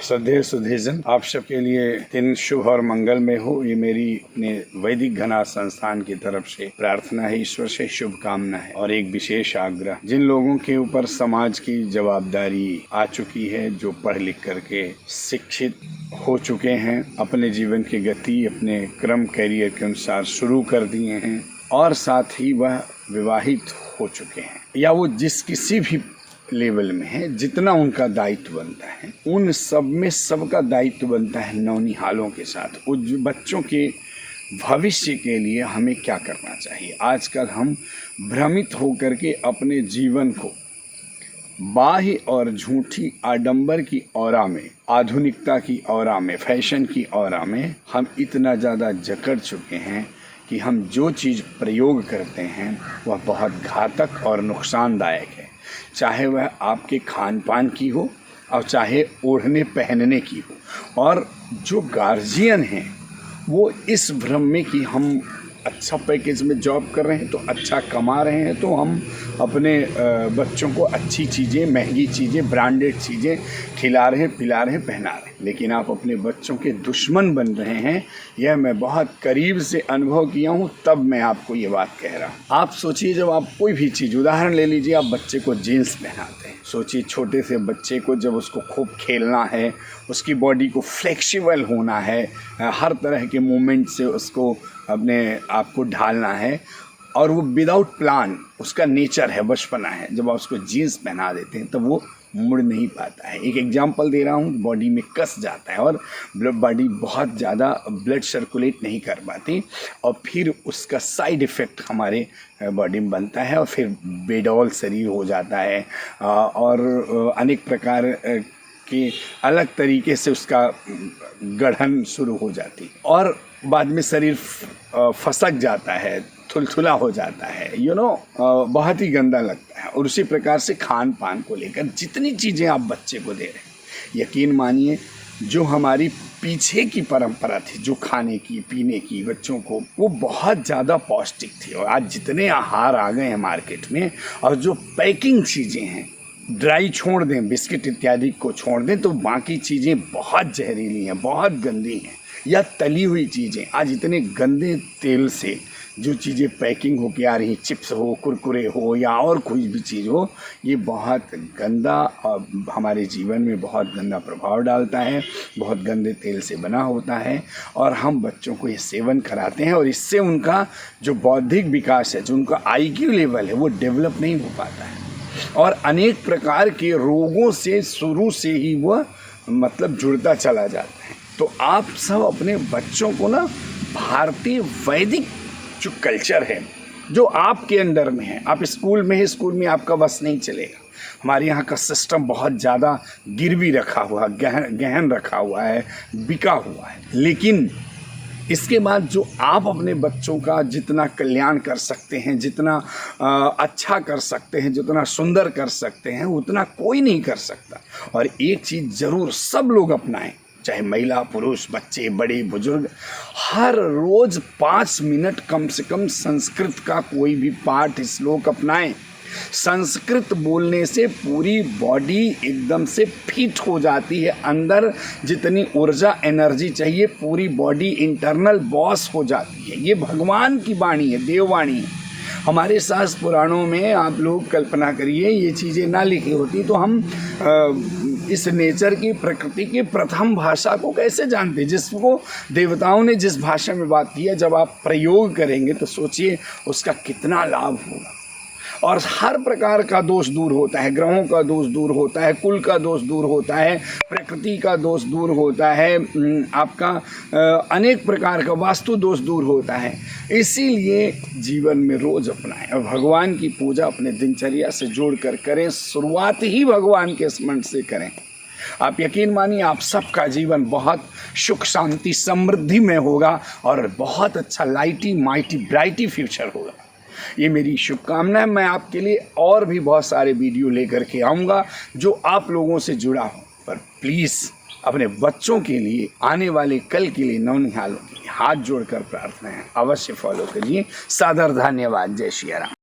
श्रद्धेय सुधीजन, आप सबके लिए दिन शुभ और मंगलमय हो, ये मेरी अपने वैदिक घना संस्थान की तरफ से प्रार्थना है। ईश्वर से शुभकामना है और एक विशेष आग्रह, जिन लोगों के ऊपर समाज की जवाबदारी आ चुकी है, जो पढ़ लिख करके शिक्षित हो चुके हैं, अपने जीवन की गति अपने क्रम कैरियर के अनुसार शुरू कर दिए हैं और साथ ही वह विवाहित हो चुके हैं या वो जिस किसी भी लेवल में है, जितना उनका दायित्व बनता है, उन सब में सबका दायित्व बनता है नौनिहालों के साथ। उस बच्चों के भविष्य के लिए हमें क्या करना चाहिए। आजकल हम भ्रमित होकर के अपने जीवन को बाह्य और झूठी आडंबर की औरा में, आधुनिकता की औरा में, फैशन की औरा में हम इतना ज़्यादा जकड़ चुके हैं कि हम जो चीज़ प्रयोग करते हैं वह बहुत घातक और नुकसानदायक है। चाहे वह आपके खान पान की हो और चाहे ओढ़ने पहनने की हो। और जो गार्जियन हैं वो इस भ्रम में कि हम अच्छा पैकेज में जॉब कर रहे हैं तो अच्छा कमा रहे हैं, तो हम अपने बच्चों को अच्छी चीज़ें, महंगी चीज़ें, ब्रांडेड चीज़ें खिला रहे हैं, पिला रहे हैं, पहना रहे हैं, लेकिन आप अपने बच्चों के दुश्मन बन रहे हैं। यह मैं बहुत करीब से अनुभव किया हूँ, तब मैं आपको ये बात कह रहा हूँ। आप सोचिए, जब आप कोई भी चीज़, उदाहरण ले लीजिए, आप बच्चे को जीन्स पहनाते हैं, सोचिए छोटे से बच्चे को जब उसको खूब खेलना है, उसकी बॉडी को फ्लेक्सिबल होना है, हर तरह के मूवमेंट से उसको अपने आप को ढालना है और वो विदाउट प्लान, उसका नेचर है, बचपना है, जब आप उसको जीन्स पहना देते हैं तब वो मुड़ नहीं पाता है। एक एग्जांपल दे रहा हूँ, बॉडी में कस जाता है और बॉडी बहुत ज़्यादा ब्लड सर्कुलेट नहीं कर पाती और फिर उसका साइड इफ़ेक्ट हमारे बॉडी में बनता है और फिर बेडौल शरीर हो जाता है और अनेक प्रकार कि अलग तरीके से उसका गढ़न शुरू हो जाती और बाद में शरीर फसक जाता है, थुलथुला हो जाता है, बहुत ही गंदा लगता है। और उसी प्रकार से खान पान को लेकर जितनी चीज़ें आप बच्चे को दे रहे हैं, यकीन मानिए जो हमारी पीछे की परंपरा थी, जो खाने की पीने की बच्चों को, वो बहुत ज़्यादा पौष्टिक थी। और आज जितने आहार आ गए हैं मार्केट में और जो पैकिंग चीज़ें हैं, ड्राई छोड़ दें, बिस्किट इत्यादि को छोड़ दें, तो बाकी चीज़ें बहुत जहरीली हैं, बहुत गंदी हैं। या तली हुई चीज़ें, आज इतने गंदे तेल से जो चीज़ें पैकिंग हो के आ रही, चिप्स हो, कुरकुरे हो या और कोई भी चीज़ हो, ये बहुत गंदा और हमारे जीवन में बहुत गंदा प्रभाव डालता है, बहुत गंदे तेल से बना होता है और हम बच्चों को ये सेवन कराते हैं और इससे उनका जो बौद्धिक विकास है, जो उनका IQ लेवल है, वो डेवलप नहीं हो पाता है और अनेक प्रकार के रोगों से शुरू से ही वह जुड़ता चला जाता है। तो आप सब अपने बच्चों को ना भारतीय वैदिक जो कल्चर है, जो आपके अंडर में है, आप स्कूल में है, स्कूल में आपका बस नहीं चलेगा। हमारे यहाँ का सिस्टम बहुत ज़्यादा गिरवी रखा हुआ, गहन रखा हुआ है, बिका हुआ है। लेकिन इसके बाद जो आप अपने बच्चों का जितना कल्याण कर सकते हैं, जितना अच्छा कर सकते हैं, जितना सुंदर कर सकते हैं, उतना कोई नहीं कर सकता। और एक चीज़ ज़रूर सब लोग अपनाएं, चाहे महिला, पुरुष, बच्चे, बड़े, बुजुर्ग, हर रोज़ 5 मिनट कम से कम संस्कृत का कोई भी पाठ, श्लोक अपनाएं। संस्कृत बोलने से पूरी बॉडी एकदम से फिट हो जाती है, अंदर जितनी ऊर्जा, एनर्जी चाहिए, पूरी बॉडी इंटरनल बॉस हो जाती है। ये भगवान की वाणी है, देववाणी है। हमारे शास्त्र पुराणों में आप लोग कल्पना करिए, ये चीज़ें ना लिखी होती तो हम इस नेचर की, प्रकृति की प्रथम भाषा को कैसे जानते, जिसको देवताओं ने जिस भाषा में बात की है, जब आप प्रयोग करेंगे तो सोचिए उसका कितना लाभ होगा। और हर प्रकार का दोष दूर होता है, ग्रहों का दोष दूर होता है, कुल का दोष दूर होता है, प्रकृति का दोष दूर होता है, आपका अनेक प्रकार का वास्तु दोष दूर होता है। इसीलिए जीवन में रोज़ अपनाएं और भगवान की पूजा अपने दिनचर्या से जोड़कर करें। शुरुआत ही भगवान के स्मरण से करें। आप यकीन मानिए, आप सबका जीवन बहुत सुख, शांति, समृद्धि में होगा और बहुत अच्छा लाइटी माइटी ब्राइटी फ्यूचर होगा। ये मेरी शुभकामना है। मैं आपके लिए और भी बहुत सारे वीडियो लेकर के आऊँगा जो आप लोगों से जुड़ा हो, पर प्लीज़ अपने बच्चों के लिए, आने वाले कल के लिए, नौनिहालों के लिए हाथ जोड़कर प्रार्थना है, अवश्य फॉलो करिए। सादर धन्यवाद। जय श्री राम।